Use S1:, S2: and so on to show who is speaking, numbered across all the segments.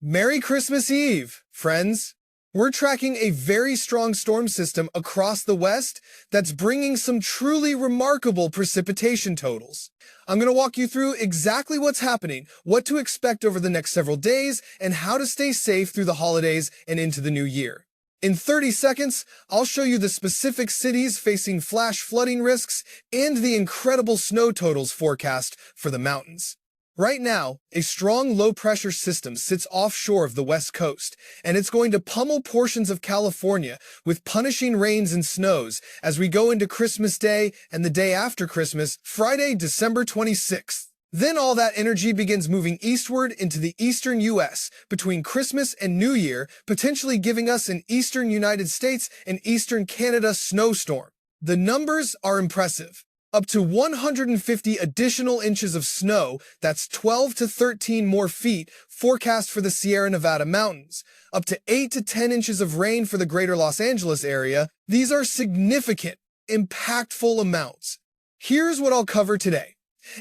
S1: Merry Christmas Eve, friends! We're tracking a very strong storm system across the West that's bringing some truly remarkable precipitation totals. I'm going to walk you through exactly what's happening, what to expect over the next several days, and how to stay safe through the holidays and into the new year. In 30 seconds, I'll show you the specific cities facing flash flooding risks and the incredible snow totals forecast for the mountains. Right now, a strong low-pressure system sits offshore of the West Coast, and it's going to pummel portions of California with punishing rains and snows as we go into Christmas Day and the day after Christmas, Friday, December 26th. Then all that energy begins moving eastward into the eastern U.S. between Christmas and New Year, potentially giving us an eastern United States and eastern Canada snowstorm. The numbers are impressive. Up to 150 additional inches of snow, that's 12 to 13 more feet, forecast for the Sierra Nevada mountains. Up to 8 to 10 inches of rain for the greater Los Angeles area. These are significant, impactful amounts. Here's what I'll cover today.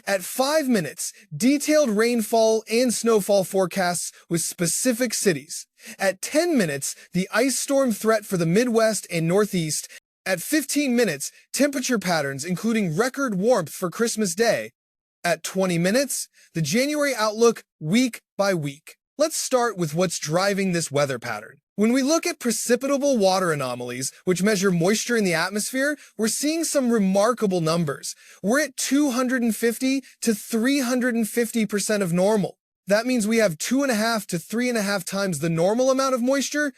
S1: At 5 minutes, detailed rainfall and snowfall forecasts with specific cities. At 10 minutes, the ice storm threat for the Midwest and Northeast. At 15 minutes, temperature patterns including record warmth for Christmas Day. At 20 minutes, the January outlook week by week. Let's start with what's driving this weather pattern. When we look at precipitable water anomalies, which measure moisture in the atmosphere, we're seeing some remarkable numbers. We're at 250 to 350% of normal. That means we have 2.5 to 3.5 times the normal amount of moisture.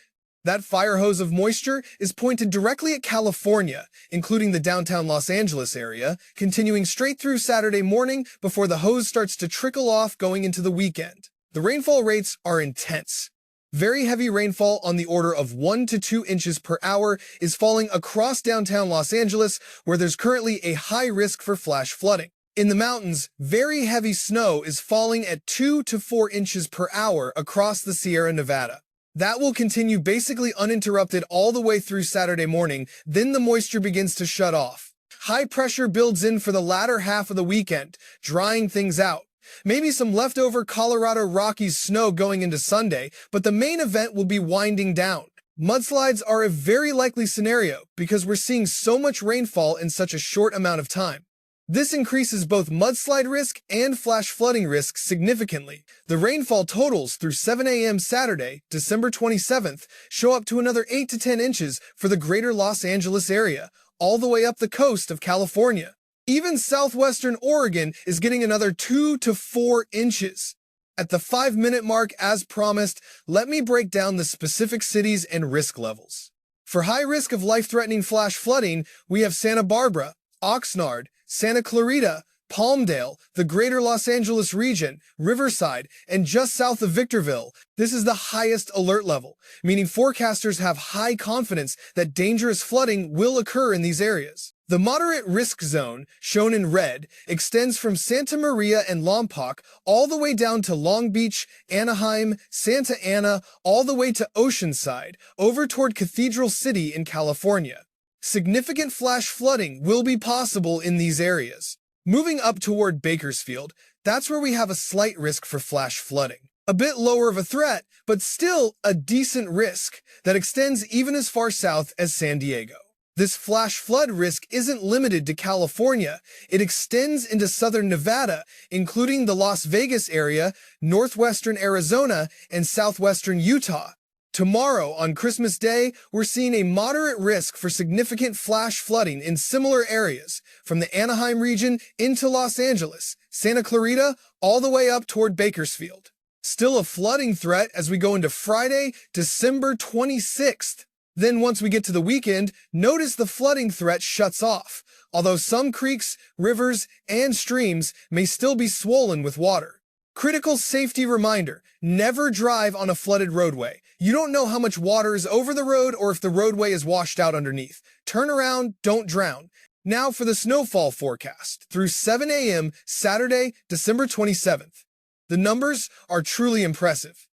S1: That fire hose of moisture is pointed directly at California, including the downtown Los Angeles area, continuing straight through Saturday morning before the hose starts to trickle off going into the weekend. The rainfall rates are intense. Very heavy rainfall on the order of 1 to 2 inches per hour is falling across downtown Los Angeles, where there's currently a high risk for flash flooding. In the mountains, very heavy snow is falling at 2 to 4 inches per hour across the Sierra Nevada. That will continue basically uninterrupted all the way through Saturday morning, then the moisture begins to shut off. High pressure builds in for the latter half of the weekend, drying things out. Maybe some leftover Colorado Rockies snow going into Sunday, but the main event will be winding down. Mudslides are a very likely scenario because we're seeing so much rainfall in such a short amount of time. This increases both mudslide risk and flash flooding risk significantly. The rainfall totals through 7 a.m. Saturday, December 27th, show up to another 8 to 10 inches for the greater Los Angeles area, all the way up the coast of California. Even southwestern Oregon is getting another 2 to 4 inches. At the 5-minute mark, as promised, let me break down the specific cities and risk levels. For high risk of life-threatening flash flooding, we have Santa Barbara, Oxnard, Santa Clarita, Palmdale, the greater Los Angeles region, Riverside, and just south of Victorville. This is the highest alert level, meaning forecasters have high confidence that dangerous flooding will occur in these areas. The moderate risk zone, shown in red, extends from Santa Maria and Lompoc all the way down to Long Beach, Anaheim, Santa Ana, all the way to Oceanside, over toward Cathedral City in California. Significant flash flooding will be possible in these areas. Moving up toward Bakersfield, that's where we have a slight risk for flash flooding. A bit lower of a threat, but still a decent risk that extends even as far south as San Diego. This flash flood risk isn't limited to California. It extends into southern Nevada, including the Las Vegas area, northwestern Arizona, and southwestern Utah. Tomorrow, on Christmas Day, we're seeing a moderate risk for significant flash flooding in similar areas, from the Anaheim region into Los Angeles, Santa Clarita, all the way up toward Bakersfield. Still a flooding threat as we go into Friday, December 26th. Then once we get to the weekend, notice the flooding threat shuts off, although some creeks, rivers, and streams may still be swollen with water. Critical safety reminder, never drive on a flooded roadway. You don't know how much water is over the road or if the roadway is washed out underneath. Turn around, don't drown. Now for the snowfall forecast through 7 a.m. Saturday, December 27th. The numbers are truly impressive.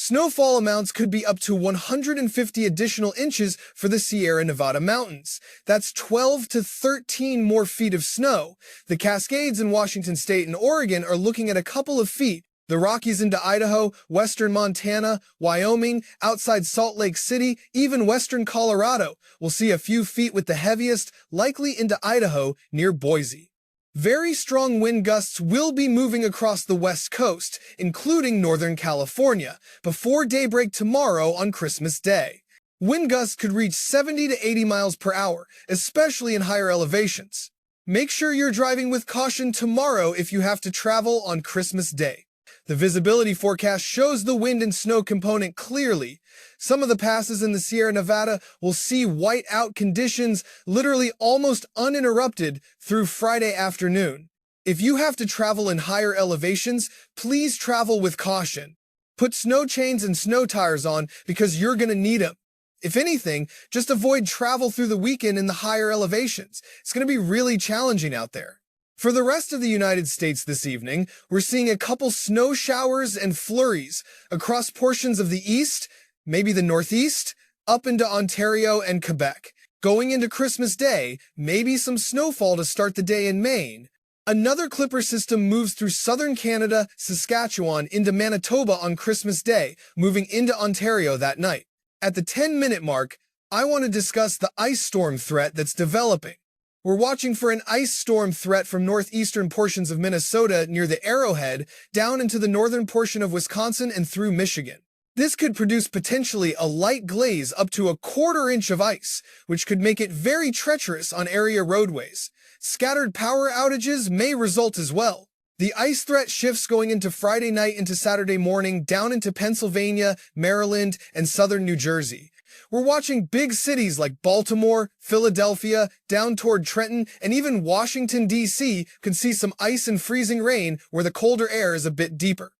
S1: Snowfall amounts could be up to 150 additional inches for the Sierra Nevada mountains. That's 12 to 13 more feet of snow. The Cascades in Washington State and Oregon are looking at a couple of feet, The Rockies into Idaho, western Montana, Wyoming, outside Salt Lake City, even western Colorado will see a few feet with the heaviest, likely into Idaho near Boise. Very strong wind gusts will be moving across the west coast, including Northern California, before daybreak tomorrow on Christmas Day. Wind gusts could reach 70 to 80 miles per hour, especially in higher elevations. Make sure you're driving with caution tomorrow if you have to travel on Christmas Day. The visibility forecast shows the wind and snow component clearly. Some of the passes in the Sierra Nevada will see white-out conditions literally almost uninterrupted through Friday afternoon. If you have to travel in higher elevations, please travel with caution. Put snow chains and snow tires on because you're going to need them. If anything, just avoid travel through the weekend in the higher elevations. It's going to be really challenging out there. For the rest of the United States this evening, we're seeing a couple snow showers and flurries across portions of the east, maybe the northeast, up into Ontario and Quebec. Going into Christmas Day, maybe some snowfall to start the day in Maine. Another clipper system moves through southern Canada, Saskatchewan, into Manitoba on Christmas Day, moving into Ontario that night. At the 10-minute mark, I want to discuss the ice storm threat that's developing. We're watching for an ice storm threat from northeastern portions of Minnesota near the Arrowhead down into the northern portion of Wisconsin and through Michigan. This could produce potentially a light glaze up to a quarter-inch of ice, which could make it very treacherous on area roadways. Scattered power outages may result as well. The ice threat shifts going into Friday night into Saturday morning down into Pennsylvania, Maryland, and southern New Jersey. We're watching big cities like Baltimore, Philadelphia, down toward Trenton, and even Washington, D.C. can see some ice and freezing rain where the colder air is a bit deeper.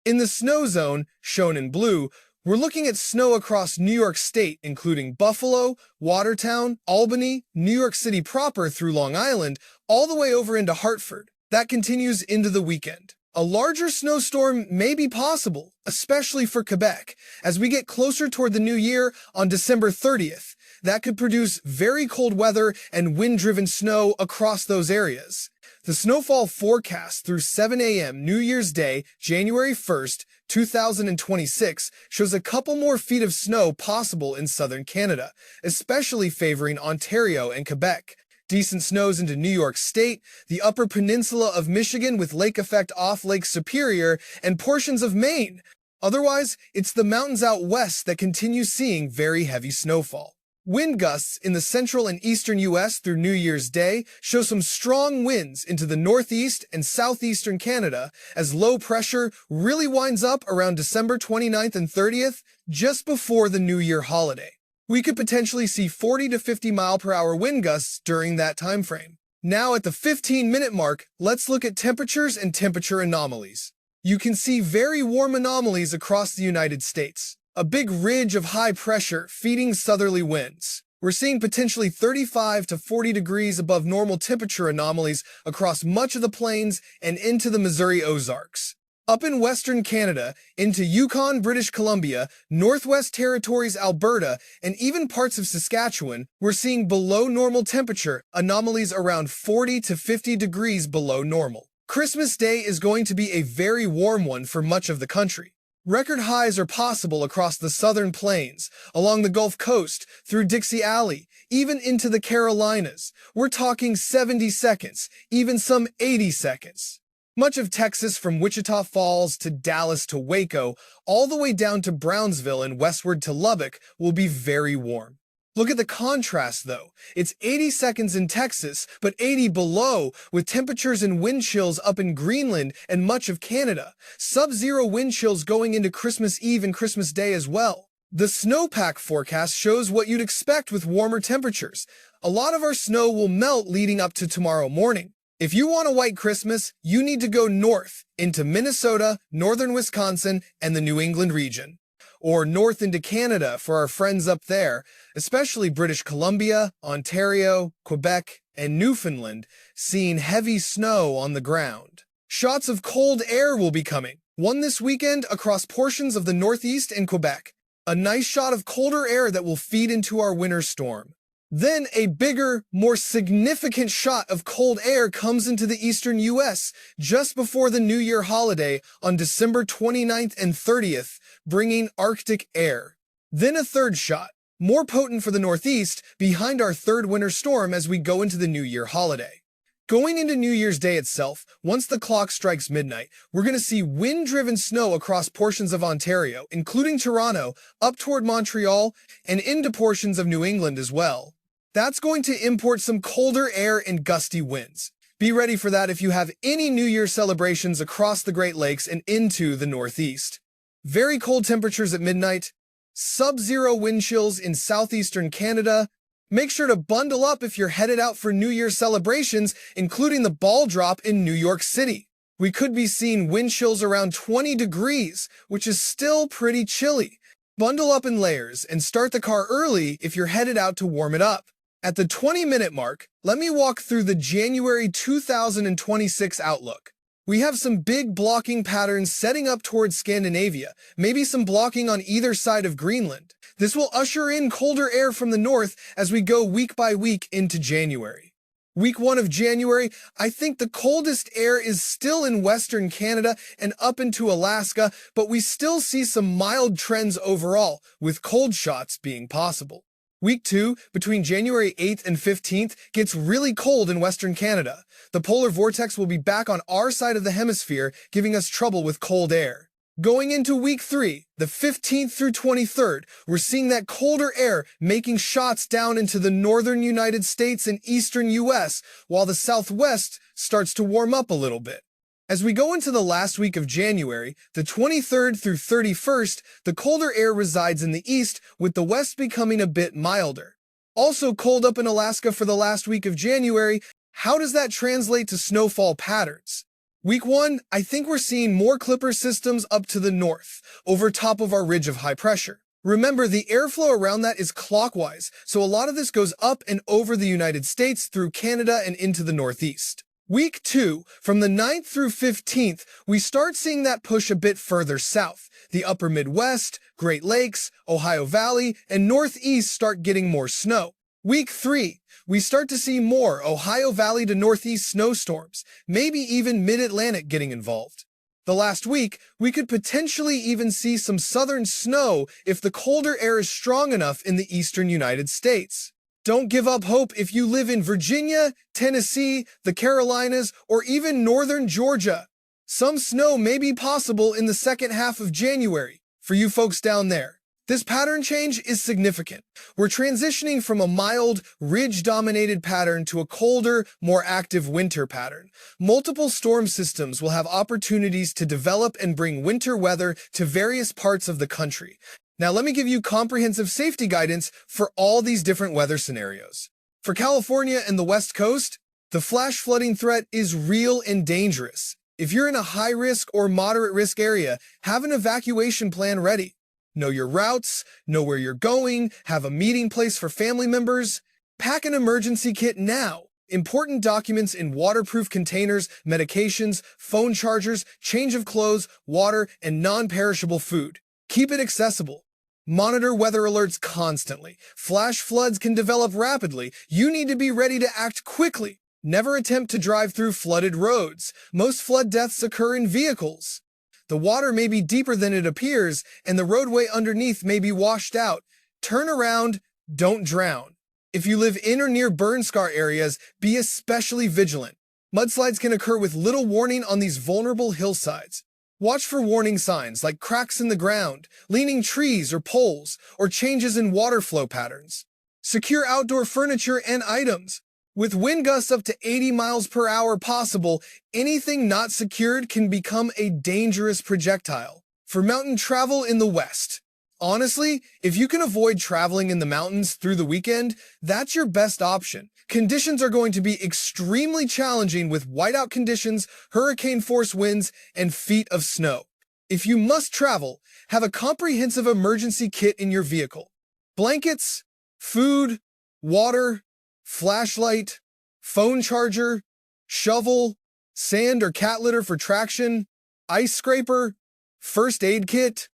S1: In the snow zone, shown in blue, we're looking at snow across New York State, including Buffalo, Watertown, Albany, New York City proper through Long Island, all the way over into Hartford. That continues into the weekend. A larger snowstorm may be possible, especially for Quebec, as we get closer toward the new year on December 30th. That could produce very cold weather and wind-driven snow across those areas. The snowfall forecast through 7 a.m. New Year's Day, January 1st, 2026, shows a couple more feet of snow possible in southern Canada, especially favoring Ontario and Quebec. Decent snows into New York State, the upper peninsula of Michigan with lake effect off Lake Superior, and portions of Maine. Otherwise, it's the mountains out west that continue seeing very heavy snowfall. Wind gusts in the central and eastern U.S. through New Year's Day show some strong winds into the northeast and southeastern Canada as low pressure really winds up around December 29th and 30th, just before the New Year holiday. We could potentially see 40 to 50 mile per hour wind gusts during that time frame. Now at the 15-minute mark, let's look at temperatures and temperature anomalies. You can see very warm anomalies across the United States. A big ridge of high pressure feeding southerly winds. We're seeing potentially 35 to 40 degrees above normal temperature anomalies across much of the plains and into the Missouri Ozarks. Up in western Canada, into Yukon, British Columbia, Northwest Territories, Alberta, and even parts of Saskatchewan, we're seeing below normal temperature anomalies around 40 to 50 degrees below normal. Christmas Day is going to be a very warm one for much of the country. Record highs are possible across the southern plains, along the Gulf Coast, through Dixie Alley, even into the Carolinas. We're talking 70 seconds, even some 80 seconds. Much of Texas from Wichita Falls to Dallas to Waco, all the way down to Brownsville and westward to Lubbock, will be very warm. Look at the contrast, though. It's 80 seconds in Texas, but 80 below, with temperatures and wind chills up in Greenland and much of Canada. Sub-zero wind chills going into Christmas Eve and Christmas Day as well. The snowpack forecast shows what you'd expect with warmer temperatures. A lot of our snow will melt leading up to tomorrow morning. If you want a white Christmas, you need to go north into Minnesota, northern Wisconsin, and the New England region. Or north into Canada for our friends up there, especially British Columbia, Ontario, Quebec, and Newfoundland, seeing heavy snow on the ground. Shots of cold air will be coming, one this weekend across portions of the Northeast and Quebec. A nice shot of colder air that will feed into our winter storm. Then a bigger, more significant shot of cold air comes into the eastern U.S. just before the New Year holiday on December 29th and 30th, bringing Arctic air. Then a third shot, more potent for the Northeast, behind our third winter storm as we go into the New Year holiday. Going into New Year's Day itself, once the clock strikes midnight, we're going to see wind-driven snow across portions of Ontario, including Toronto, up toward Montreal, and into portions of New England as well. That's going to import some colder air and gusty winds. Be ready for that if you have any New Year celebrations across the Great Lakes and into the Northeast. Very cold temperatures at midnight, sub-zero wind chills in southeastern Canada. Make sure to bundle up if you're headed out for New Year celebrations, including the ball drop in New York City. We could be seeing wind chills around 20 degrees, which is still pretty chilly. Bundle up in layers and start the car early if you're headed out to warm it up. At the 20-minute mark, let me walk through the January 2026 outlook. We have some big blocking patterns setting up towards Scandinavia, maybe some blocking on either side of Greenland. This will usher in colder air from the north as we go week by week into January. Week 1 of January, I think the coldest air is still in Western Canada and up into Alaska, but we still see some mild trends overall, with cold shots being possible. Week 2, between January 8th and 15th, gets really cold in Western Canada. The polar vortex will be back on our side of the hemisphere, giving us trouble with cold air. Going into week 3, the 15th through 23rd, we're seeing that colder air making shots down into the northern United States and eastern U.S., while the southwest starts to warm up a little bit. As we go into the last week of January, the 23rd through 31st, the colder air resides in the east, with the west becoming a bit milder. Also cold up in Alaska for the last week of January. How does that translate to snowfall patterns? Week 1, I think we're seeing more clipper systems up to the north, over top of our ridge of high pressure. Remember, the airflow around that is clockwise, so a lot of this goes up and over the United States through Canada and into the Northeast. Week 2, from the 9th through 15th, we start seeing that push a bit further south. The upper Midwest, Great Lakes, Ohio Valley, and Northeast start getting more snow. Week 3, we start to see more Ohio Valley to Northeast snowstorms, maybe even Mid-Atlantic getting involved. The last week, we could potentially even see some southern snow if the colder air is strong enough in the eastern United States. Don't give up hope if you live in Virginia, Tennessee, the Carolinas, or even northern Georgia. Some snow may be possible in the second half of January for you folks down there. This pattern change is significant. We're transitioning from a mild, ridge-dominated pattern to a colder, more active winter pattern. Multiple storm systems will have opportunities to develop and bring winter weather to various parts of the country. Now let me give you comprehensive safety guidance for all these different weather scenarios. For California and the West Coast, the flash flooding threat is real and dangerous. If you're in a high-risk or moderate-risk area, have an evacuation plan ready. Know your routes, know where you're going, have a meeting place for family members. Pack an emergency kit now. Important documents in waterproof containers, medications, phone chargers, change of clothes, water, and non-perishable food. Keep it accessible. Monitor weather alerts constantly. Flash floods can develop rapidly. You need to be ready to act quickly. Never attempt to drive through flooded roads. Most flood deaths occur in vehicles. The water may be deeper than it appears, and the roadway underneath may be washed out. Turn around, don't drown. If you live in or near burn scar areas, be especially vigilant. Mudslides can occur with little warning on these vulnerable hillsides. Watch for warning signs like cracks in the ground, leaning trees or poles, or changes in water flow patterns. Secure outdoor furniture and items. With wind gusts up to 80 miles per hour possible, anything not secured can become a dangerous projectile. For mountain travel in the West, honestly, if you can avoid traveling in the mountains through the weekend, that's your best option. Conditions are going to be extremely challenging with whiteout conditions, hurricane-force winds, and feet of snow. If you must travel, have a comprehensive emergency kit in your vehicle. Blankets, food, water, flashlight, phone charger, shovel, sand or cat litter for traction, ice scraper, first aid kit,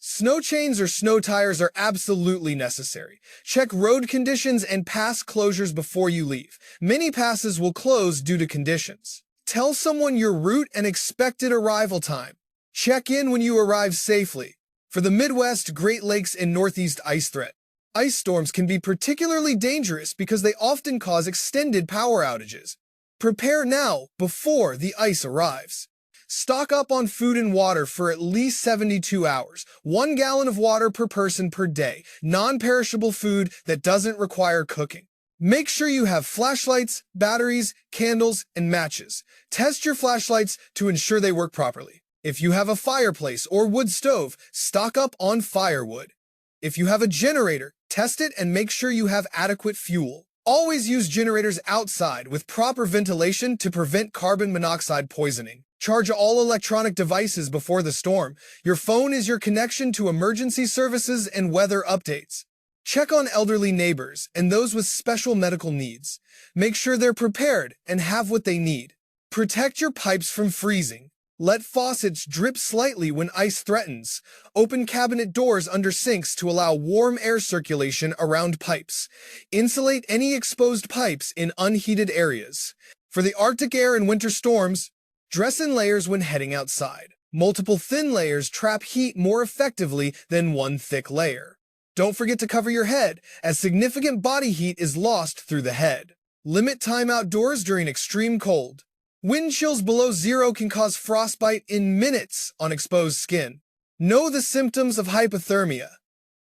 S1: Snow chains or snow tires are absolutely necessary. Check road conditions and pass closures before you leave. Many passes will close due to conditions. Tell someone your route and expected arrival time. Check in when you arrive safely. For the Midwest, Great Lakes, and Northeast ice threat. Ice storms can be particularly dangerous because they often cause extended power outages. Prepare now, before the ice arrives. Stock up on food and water for at least 72 hours. 1 gallon of water per person per day. Non-perishable food that doesn't require cooking. Make sure you have flashlights, batteries, candles, and matches. Test your flashlights to ensure they work properly. If you have a fireplace or wood stove, stock up on firewood. If you have a generator, test it and make sure you have adequate fuel. Always use generators outside with proper ventilation to prevent carbon monoxide poisoning. Charge all electronic devices before the storm. Your phone is your connection to emergency services and weather updates. Check on elderly neighbors and those with special medical needs. Make sure they're prepared and have what they need. Protect your pipes from freezing. Let faucets drip slightly when ice threatens. Open cabinet doors under sinks to allow warm air circulation around pipes. Insulate any exposed pipes in unheated areas. For the Arctic air and winter storms, dress in layers when heading outside. Multiple thin layers trap heat more effectively than one thick layer. Don't forget to cover your head, as significant body heat is lost through the head. Limit time outdoors during extreme cold. Wind chills below zero can cause frostbite in minutes on exposed skin. Know the symptoms of hypothermia: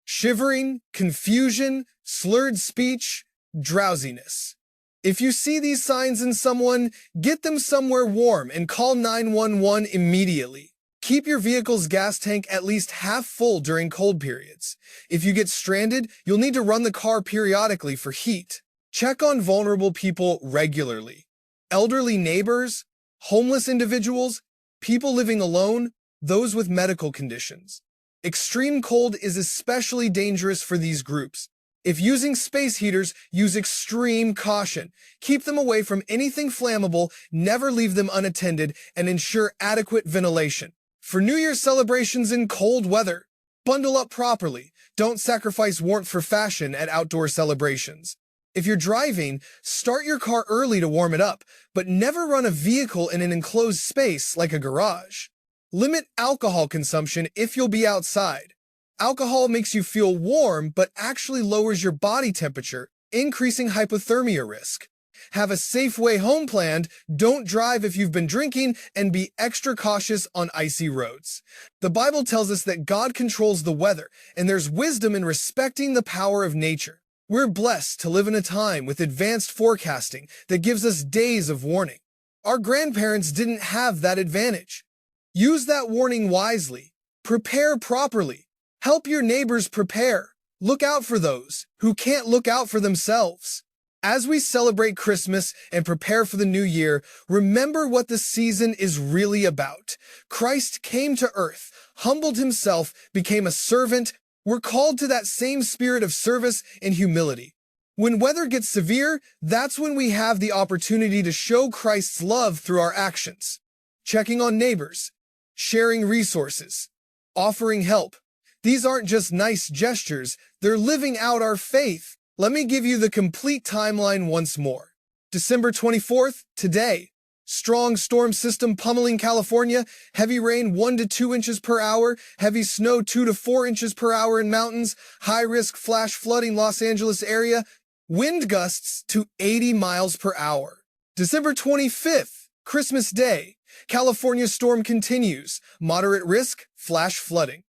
S1: shivering, confusion, slurred speech, drowsiness. If you see these signs in someone, get them somewhere warm and call 911 immediately. Keep your vehicle's gas tank at least half full during cold periods. If you get stranded, you'll need to run the car periodically for heat. Check on vulnerable people regularly. Elderly neighbors, homeless individuals, people living alone, those with medical conditions. Extreme cold is especially dangerous for these groups. If using space heaters, use extreme caution. Keep them away from anything flammable, never leave them unattended, and ensure adequate ventilation. For New Year's celebrations in cold weather, bundle up properly. Don't sacrifice warmth for fashion at outdoor celebrations. If you're driving, start your car early to warm it up, but never run a vehicle in an enclosed space like a garage. Limit alcohol consumption if you'll be outside. Alcohol makes you feel warm, but actually lowers your body temperature, increasing hypothermia risk. Have a safe way home planned, don't drive if you've been drinking, and be extra cautious on icy roads. The Bible tells us that God controls the weather, and there's wisdom in respecting the power of nature. We're blessed to live in a time with advanced forecasting that gives us days of warning. Our grandparents didn't have that advantage. Use that warning wisely. Prepare properly. Help your neighbors prepare. Look out for those who can't look out for themselves. As we celebrate Christmas and prepare for the new year, remember what the season is really about. Christ came to earth, humbled himself, became a servant. We're called to that same spirit of service and humility. When weather gets severe, that's when we have the opportunity to show Christ's love through our actions. Checking on neighbors, sharing resources, offering help. These aren't just nice gestures, they're living out our faith. Let me give you the complete timeline once more. December 24th, today. Strong storm system pummeling California, heavy rain 1 to 2 inches per hour, heavy snow 2 to 4 inches per hour in mountains, high-risk flash flooding Los Angeles area, wind gusts to 80 miles per hour. December 25th, Christmas Day, California storm continues, moderate risk, flash flooding.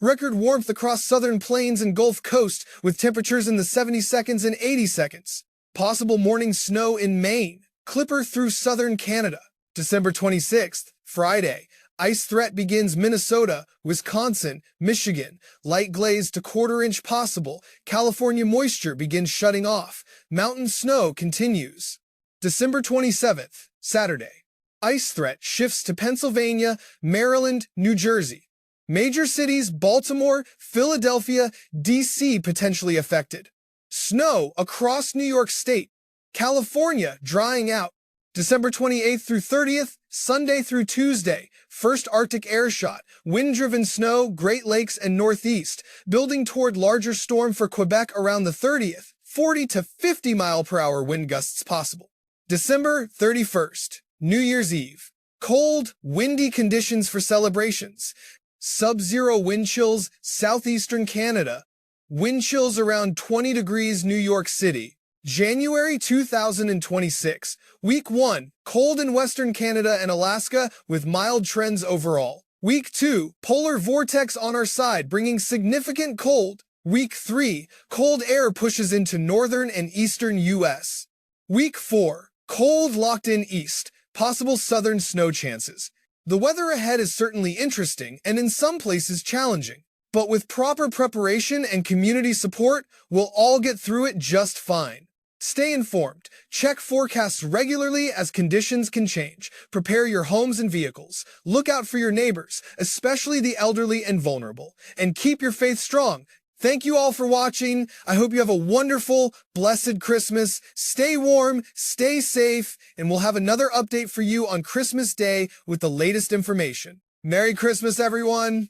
S1: Record warmth across southern plains and Gulf Coast with temperatures in the 72nd and 82nd. Possible morning snow in Maine. Clipper through southern Canada. December 26th, Friday. Ice threat begins Minnesota, Wisconsin, Michigan. Light glaze to quarter-inch possible. California moisture begins shutting off. Mountain snow continues. December 27th, Saturday. Ice threat shifts to Pennsylvania, Maryland, New Jersey. Major cities, Baltimore, Philadelphia, D.C. potentially affected. Snow across New York State. California drying out. December 28th through 30th, Sunday through Tuesday, first Arctic air shot, wind-driven snow, Great Lakes and Northeast, building toward larger storm for Quebec around the 30th, 40 to 50 mile per hour wind gusts possible. December 31st, New Year's Eve, cold, windy conditions for celebrations, sub-zero wind chills, southeastern Canada, wind chills around 20 degrees New York City. January 2026, Week 1, cold in Western Canada and Alaska with mild trends overall. Week 2, polar vortex on our side bringing significant cold. Week 3, cold air pushes into northern and eastern U.S. Week 4, cold locked in east, possible southern snow chances. The weather ahead is certainly interesting and in some places challenging, but with proper preparation and community support, we'll all get through it just fine. Stay informed, check forecasts regularly as conditions can change, prepare your homes and vehicles, look out for your neighbors, especially the elderly and vulnerable, and keep your faith strong. Thank you all for watching. I hope you have a wonderful, blessed Christmas. Stay warm, stay safe, and we'll have another update for you on Christmas Day with the latest information. Merry Christmas, everyone!